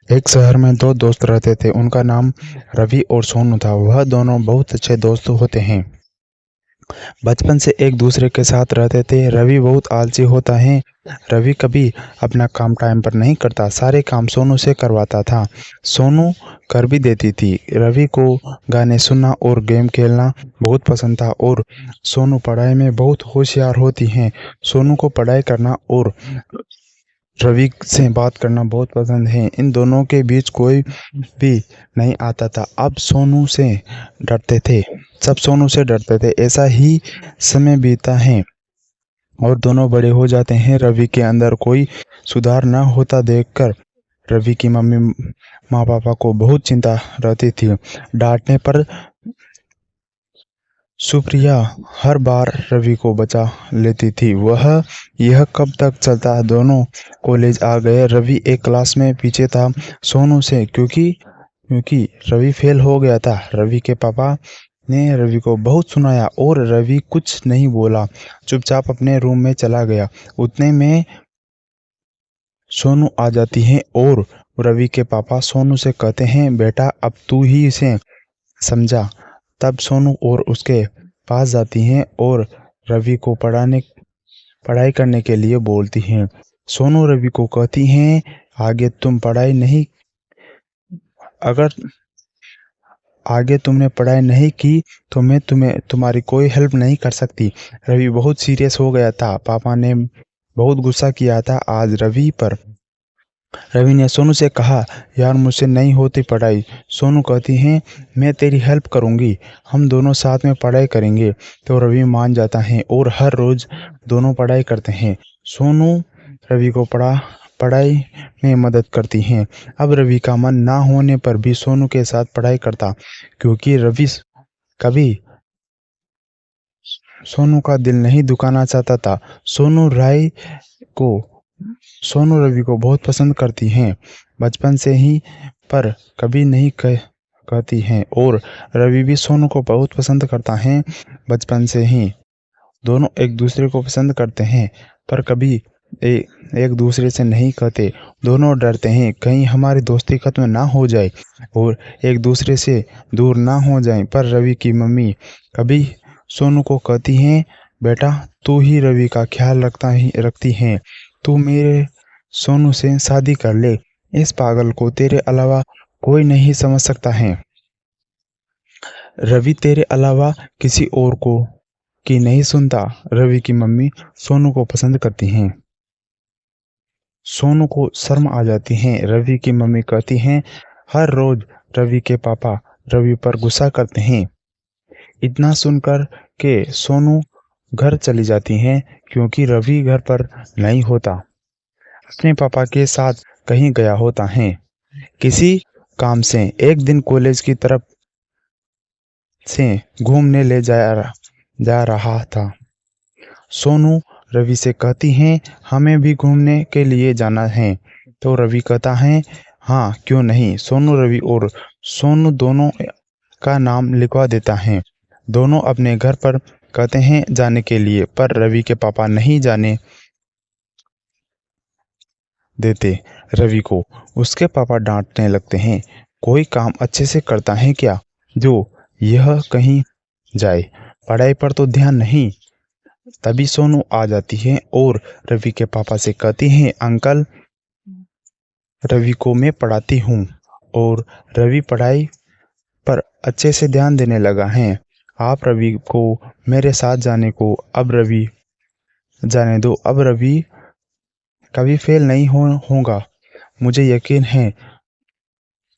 एक शहर में दो दोस्त रहते थे। उनका नाम रवि और सोनू था। वह दोनों बहुत अच्छे दोस्त होते हैं। बचपन से एक दूसरे के साथ रहते थे। रवि बहुत आलसी होता है। रवि कभी अपना काम टाइम पर नहीं करता। सारे काम सोनू से करवाता था। सोनू कर भी देती थी। रवि को गाने सुनना और गेम खेलना बहुत पसंद था और सोनू पढ़ाई में बहुत होशियार होती हैं। सोनू को पढ़ाई करना और रवि से बात करना बहुत पसंद है। इन दोनों के बीच कोई भी नहीं आता था। अब सोनू से डरते थे। सब सोनू से डरते थे। ऐसा ही समय बीता है और दोनों बड़े हो जाते हैं। रवि के अंदर कोई सुधार न होता देखकर रवि की मम्मी माँ पापा को बहुत चिंता रहती थी। डांटने पर सुप्रिया हर बार रवि को बचा लेती थी। वह यह कब तक चलता। दोनों कॉलेज आ गए। रवि एक क्लास में पीछे था सोनू से, क्योंकि क्योंकि रवि फेल हो गया था। रवि के पापा ने रवि को बहुत सुनाया और रवि कुछ नहीं बोला, चुपचाप अपने रूम में चला गया। उतने में सोनू आ जाती है और रवि के पापा सोनू से कहते हैं, बेटा अब तू ही इसे समझा। तब सोनू और उसके पास जाती हैं और रवि को पढ़ाई करने के लिए बोलती हैं। सोनू रवि को कहती हैं, आगे तुम पढ़ाई नहीं अगर आगे तुमने पढ़ाई नहीं की तो मैं तुम्हारी कोई हेल्प नहीं कर सकती। रवि बहुत सीरियस हो गया था। पापा ने बहुत गुस्सा किया था आज रवि पर। रवि ने सोनू से कहा, यार मुझसे नहीं होती पढ़ाई। सोनू कहती हैं, मैं तेरी हेल्प करूंगी, हम दोनों साथ में पढ़ाई करेंगे। तो रवि मान जाता है और हर रोज दोनों पढ़ाई करते हैं। सोनू रवि को पढ़ाई में मदद करती हैं। अब रवि का मन ना होने पर भी सोनू के साथ पढ़ाई करता, क्योंकि रवि कभी सोनू का दिल नहीं दुखाना चाहता था। को सोनू रवि को बहुत पसंद करती हैं, बचपन से ही, पर कभी नहीं कहती हैं। और रवि भी सोनू को बहुत पसंद करता है, बचपन से ही। दोनों एक दूसरे को पसंद करते हैं, पर कभी एक दूसरे से नहीं कहते। दोनों डरते हैं कहीं हमारी दोस्ती खत्म ना हो जाए और एक दूसरे से दूर ना हो जाएं। पर रवि की मम्मी कभी सोनू को कहती हैं, बेटा तू ही रवि का ख्याल रखती हैं। तू मेरे सोनू से शादी कर ले। इस पागल को तेरे अलावा कोई नहीं समझ सकता है। रवि तेरे अलावा किसी और को की नहीं सुनता। रवि की मम्मी सोनू को पसंद करती हैं। सोनू को शर्म आ जाती है। रवि की मम्मी कहती हैं, हर रोज रवि के पापा रवि पर गुस्सा करते हैं। इतना सुनकर के सोनू घर चली जाती हैं, क्योंकि रवि घर पर नहीं होता, अपने पापा के साथ कहीं गया होता है किसी काम से। एक दिन कॉलेज की तरफ से घूमने जा रहा था। सोनू रवि से कहती हैं, हमें भी घूमने के लिए जाना है। तो रवि कहता है, हाँ क्यों नहीं। सोनू रवि और सोनू दोनों का नाम लिखवा देता है। दोनों अपने घर पर कहते हैं जाने के लिए, पर रवि के पापा नहीं जाने देते रवि को। उसके पापा डांटने लगते हैं, कोई काम अच्छे से करता है क्या जो यह कहीं जाए, पढ़ाई पर तो ध्यान नहीं। तभी सोनू आ जाती है और रवि के पापा से कहती हैं, अंकल रवि को मैं पढ़ाती हूँ और रवि पढ़ाई पर अच्छे से ध्यान देने लगा है। आप रवि को मेरे साथ जाने दो। अब रवि कभी फेल नहीं होगा, मुझे यकीन है।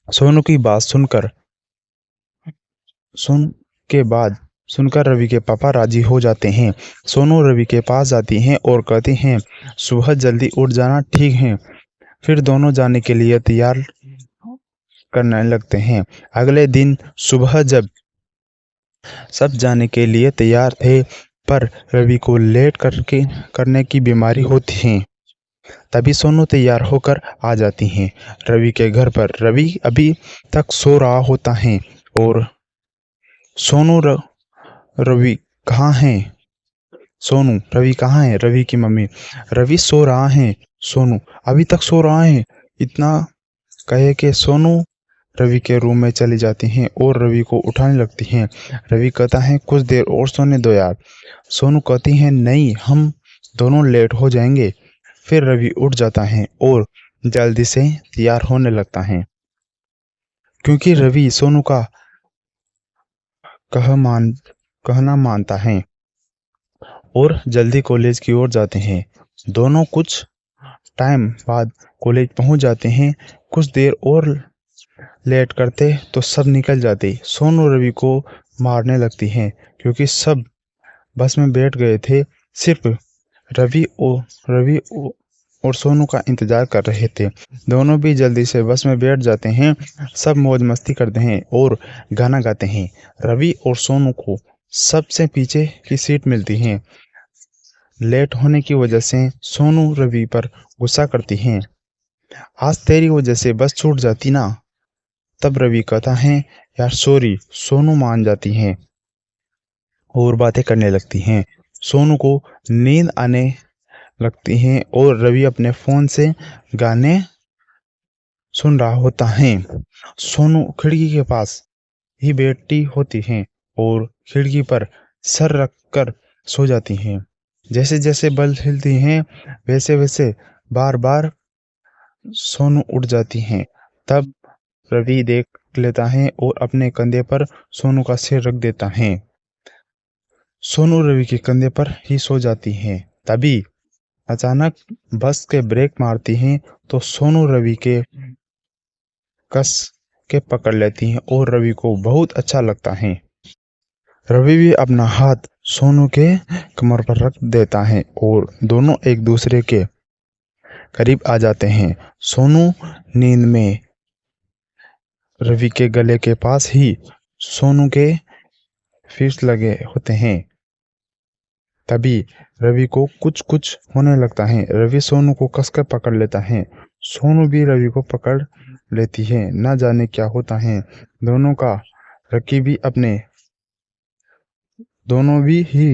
सोनू की बात सुन के बाद सुनकर रवि के पापा राजी हो जाते हैं। सोनू रवि के पास जाती हैं और कहती हैं, सुबह जल्दी उठ जाना, ठीक है। फिर दोनों जाने के लिए तैयार करने लगते हैं। अगले दिन सुबह जब सब जाने के लिए तैयार थे, पर रवि को लेट करने की बीमारी होती है। तभी सोनू तैयार होकर आ जाती हैं रवि के घर पर। रवि अभी तक सो रहा होता है और सोनू रवि कहाँ है। सोनू रवि कहाँ है। रवि की मम्मी, रवि सो रहा है। सोनू अभी तक सो रहा है। इतना कहे कि सोनू रवि के रूम में चली जाती हैं और रवि को उठाने लगती हैं। रवि कहता है कुछ देर और सोने दो यार। सोनू कहती हैं नहीं, हम दोनों लेट हो जाएंगे। फिर रवि उठ जाता है और जल्दी से तैयार होने लगता है, क्योंकि रवि सोनू का कहना मानता है और जल्दी कॉलेज की ओर जाते हैं। दोनों कुछ टाइम बाद कॉलेज पहुंच जाते हैं। कुछ देर और लेट करते तो सब निकल जाते। सोनू रवि को मारने लगती हैं, क्योंकि सब बस में बैठ गए थे। सिर्फ रवि और सोनू का इंतजार कर रहे थे। दोनों भी जल्दी से बस में बैठ जाते हैं। सब मौज मस्ती करते हैं और गाना गाते हैं। रवि और सोनू को सबसे पीछे की सीट मिलती है। लेट होने की वजह से सोनू रवि पर गुस्सा करती हैं। आज तेरी वजह से बस छूट जाती ना। तब रवि कहता है यार सॉरी। सोनू मान जाती हैं और बातें करने लगती हैं। सोनू को नींद आने लगती है और रवि अपने फोन से गाने सुन रहा होता है। सोनू खिड़की के पास ही बैठी होती है और खिड़की पर सर रखकर सो जाती हैं। जैसे जैसे बल्ब हिलती हैं वैसे वैसे बार बार सोनू उठ जाती हैं। तब रवि देख लेता है और अपने कंधे पर सोनू का सिर रख देता है। सोनू रवि के कंधे पर ही सो जाती हैं। तभी अचानक बस के ब्रेक मारती हैं तो सोनू रवि के कस के पकड़ लेती हैं और रवि को बहुत अच्छा लगता है। रवि भी अपना हाथ सोनू के कमर पर रख देता है और दोनों एक दूसरे के करीब आ जाते हैं। सोनू नींद में रवि के गले के पास ही सोनू के फिर लगे होते हैं। तभी रवि को कुछ कुछ होने लगता है। रवि सोनू को कसकर पकड़ लेता है। सोनू भी रवि को पकड़ लेती है। न जाने क्या होता है दोनों का। रवि भी दोनों भी ही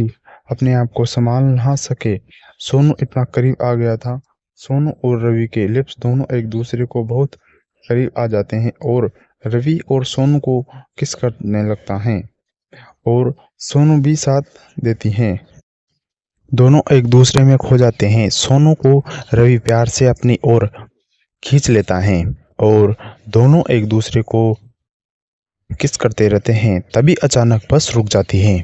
अपने आप को संभाल ना सके। सोनू इतना करीब आ गया था। सोनू और रवि के लिप्स दोनों एक दूसरे को बहुत करीब आ जाते हैं और रवि और सोनू को किस करने लगता है और सोनू भी साथ देती हैं। दोनों एक दूसरे में खो जाते हैं। सोनू को रवि प्यार से अपनी ओर खींच लेता है और दोनों एक दूसरे को किस करते रहते हैं। तभी अचानक बस रुक जाती है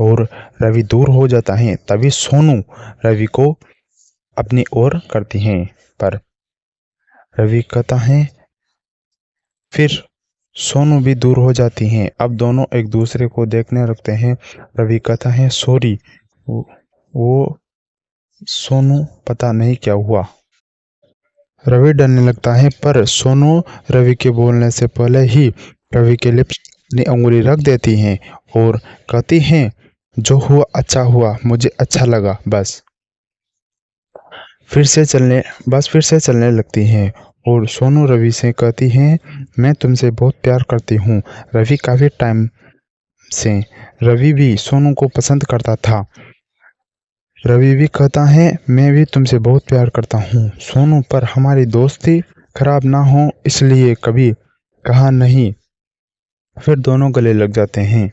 और रवि दूर हो जाता है। तभी सोनू रवि को अपनी ओर करती हैं, पर रवि कहता है फिर सोनू भी दूर हो जाती हैं। अब दोनों एक दूसरे को देखने लगते हैं। रवि कहता है सॉरी। वो सोनू पता नहीं क्या हुआ। रवि डरने लगता है, पर सोनू रवि के बोलने से पहले ही रवि के लिप्स अपनी उंगली रख देती हैं और कहती हैं जो हुआ अच्छा हुआ, मुझे अच्छा लगा। बस फिर से चलने लगती हैं और सोनू रवि से कहती हैं मैं तुमसे बहुत प्यार करती हूँ। रवि काफी टाइम से रवि भी सोनू को पसंद करता था। रवि भी कहता है मैं भी तुमसे बहुत प्यार करता हूँ सोनू, पर हमारी दोस्ती खराब ना हो इसलिए कभी कहा नहीं। फिर दोनों गले लग जाते हैं।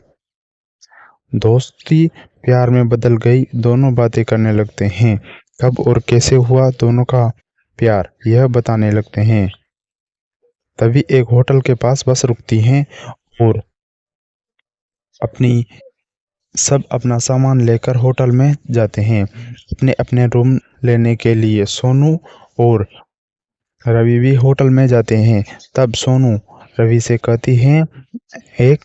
दोस्ती प्यार में बदल गई। दोनों बातें करने लगते हैं। कब और कैसे हुआ दोनों का प्यार यह बताने लगते हैं। तभी एक होटल के पास बस रुकती हैं और सब अपना सामान लेकर होटल में जाते हैं अपने अपने रूम लेने के लिए। सोनू और रवि भी होटल में जाते हैं। तब सोनू रवि से कहती है एक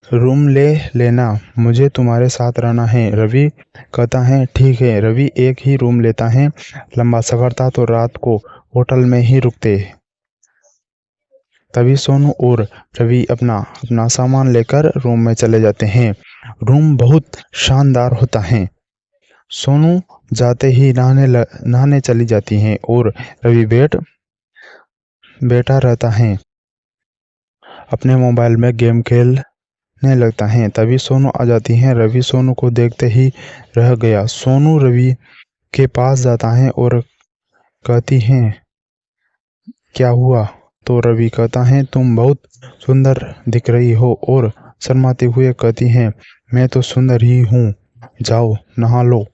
रूम ले लेना, मुझे तुम्हारे साथ रहना है। रवि कहता है ठीक है। रवि एक ही रूम लेता है। लंबा सफर था तो रात को होटल में ही रुकते। तभी सोनू और रवि अपना सामान लेकर रूम में चले जाते हैं। रूम बहुत शानदार होता है। सोनू जाते ही नहाने चली जाती हैं और रवि बैठा रहता है अपने मोबाइल में गेम खेलने लगता है। तभी सोनू आ जाती है। रवि सोनू को देखते ही रह गया। सोनू रवि के पास जाता है और कहती हैं क्या हुआ? तो रवि कहता है तुम बहुत सुंदर दिख रही हो और शर्माते हुए कहती हैं मैं तो सुंदर ही हूँ, जाओ नहा लो।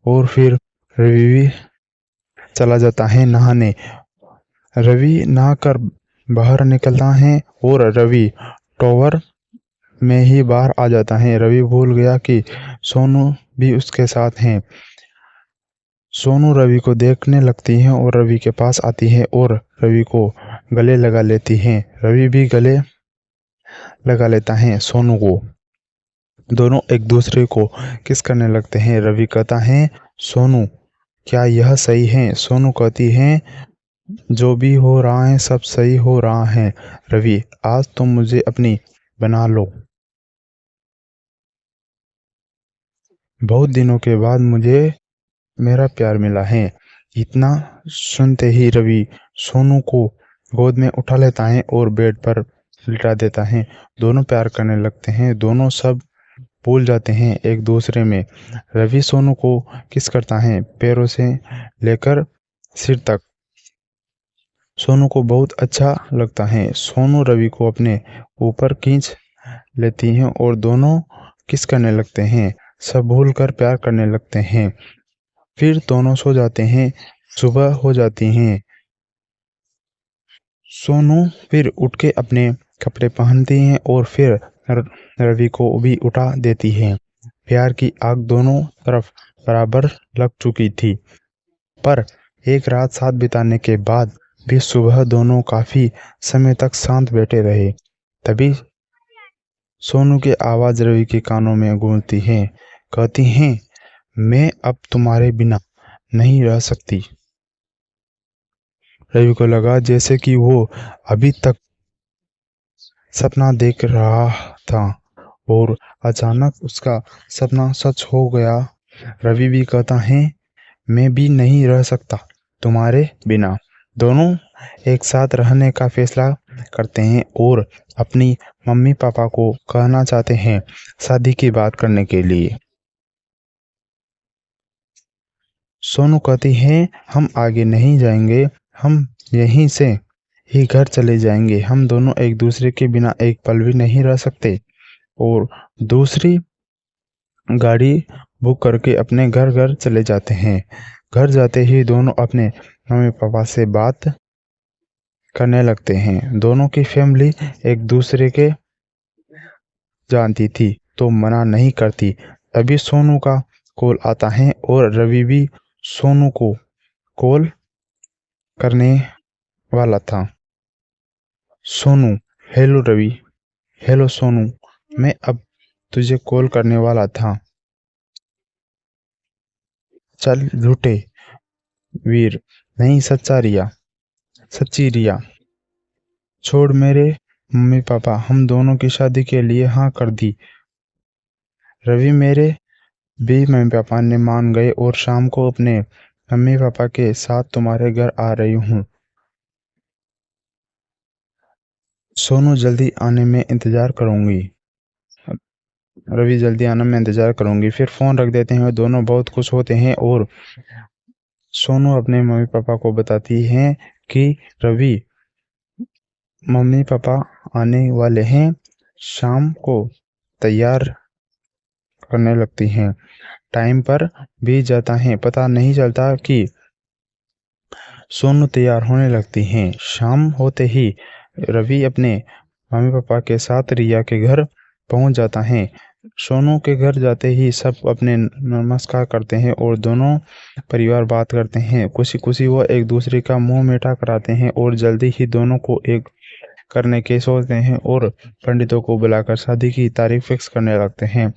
और फिर रवि भी चला जाता है नहाने। रवि नहाकर बाहर निकलता है और रवि टॉवर में ही बाहर आ जाता है। रवि भूल गया कि सोनू भी उसके साथ हैं। सोनू रवि को देखने लगती है और रवि के पास आती है और रवि को गले लगा लेती है। रवि भी गले लगा लेता है सोनू को। दोनों एक दूसरे को किस करने लगते हैं। रवि कहता है सोनू क्या यह सही है? सोनू कहती है जो भी हो रहा है सब सही हो रहा है। रवि आज तुम मुझे अपनी बना लो। बहुत दिनों के बाद मुझे मेरा प्यार मिला है। इतना सुनते ही रवि सोनू को गोद में उठा लेता है और बेड पर लिटा देता है। दोनों प्यार करने लगते हैं। दोनों सब भूल जाते हैं एक दूसरे में। रवि सोनू को किस करता है पैरों से लेकर सिर तक। सोनू को बहुत अच्छा लगता है। सोनू रवि को अपने ऊपर खींच लेती हैं और दोनों किस करने लगते हैं। सब भूल कर प्यार करने लगते हैं। फिर दोनों सो जाते हैं। सुबह हो जाती है। सोनू फिर उठ के अपने कपड़े पहनती है और फिर रवि को भी उठा देती है। प्यार की आग दोनों तरफ बराबर लग चुकी थी। पर एक रात साथ बिताने के बाद भी सुबह दोनों काफी समय तक शांत बैठे रहे। तभी सोनू की आवाज रवि के कानों में गूंजती है। कहती हैं मैं अब तुम्हारे बिना नहीं रह सकती। रवि को लगा जैसे कि वो अभी तक सपना देख रहा था और अचानक उसका सपना सच हो गया। रवि भी कहता है मैं भी नहीं रह सकता तुम्हारे बिना। दोनों एक साथ रहने का फैसला करते हैं और अपनी मम्मी पापा को कहना चाहते हैं शादी की बात करने के लिए। सोनू कहती है हम आगे नहीं जाएंगे, हम यहीं से ही घर चले जाएंगे। हम दोनों एक दूसरे के बिना एक पल भी नहीं रह सकते। और दूसरी गाड़ी बुक करके अपने घर घर चले जाते हैं। घर जाते ही दोनों अपने मम्मी पापा से बात करने लगते हैं। दोनों की फैमिली एक दूसरे के जानती थी तो मना नहीं करती। तभी सोनू का कॉल आता है और रवि भी सोनू को कॉल करने वाला था। सोनू हेलो रवि। हेलो सोनू, मैं अब तुझे कॉल करने वाला था। चल झूठे वीर नहीं सच्ची रिया। छोड़ मेरे मम्मी पापा, हम दोनों की शादी के लिए हाँ कर दी। रवि मेरे भी मम्मी पापा ने मान गए और शाम को अपने मम्मी पापा के साथ तुम्हारे घर आ रही हूँ। सोनू जल्दी आने में इंतजार करूंगी। रवि जल्दी आने में इंतजार करूंगी। फिर फोन रख देते हैं। दोनों बहुत खुश होते हैं और सोनू अपने मम्मी पापा को बताती है कि रवि मम्मी पापा आने वाले हैं। शाम को तैयार करने लगती हैं। टाइम पर भी जाता है। पता नहीं चलता कि सोनू तैयार होने लगती हैं। शाम होते ही रवि अपने मम्मी पापा के साथ रिया के घर पहुंच जाता है। सोनू के घर जाते ही सब अपने नमस्कार करते हैं और दोनों परिवार बात करते हैं। खुशी खुशी वो एक दूसरे का मुंह मीठा कराते हैं और जल्दी ही दोनों को एक करने के सोचते हैं और पंडितों को बुलाकर शादी की तारीख फिक्स करने लगते हैं।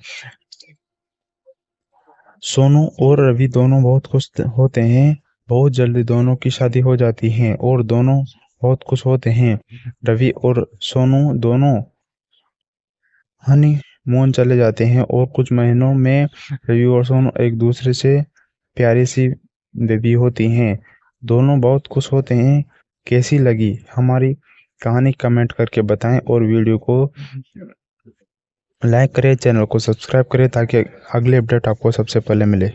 सोनू और रवि दोनों बहुत खुश होते हैं। बहुत जल्दी दोनों की शादी हो जाती है और दोनों बहुत खुश होते हैं। रवि और सोनू दोनों हनीमून चले जाते हैं और कुछ महीनों में रवि और सोनू एक दूसरे से प्यारी सी बेबी होती हैं। दोनों बहुत खुश होते हैं। कैसी लगी हमारी कहानी कमेंट करके बताएं और वीडियो को लाइक करें, चैनल को सब्सक्राइब करें ताकि अगले अपडेट आपको सबसे पहले मिले।